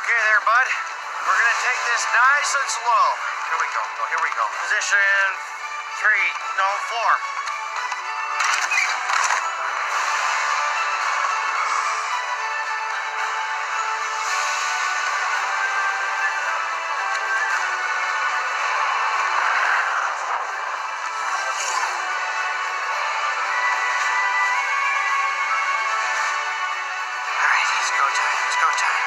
Okay there, bud. We're gonna take this nice and slow. Here we go. Oh, here we go. Position 3. No, 4. Alright, it's go time. It's go time.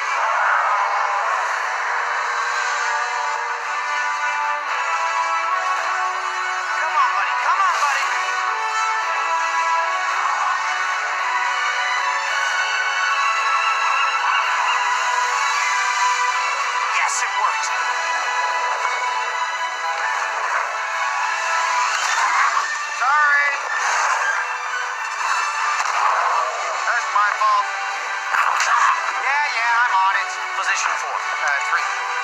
Come on, buddy. Come on, buddy. Yes, it worked. Sorry. That's my fault. Yeah, I'm on it. Position 4. 3.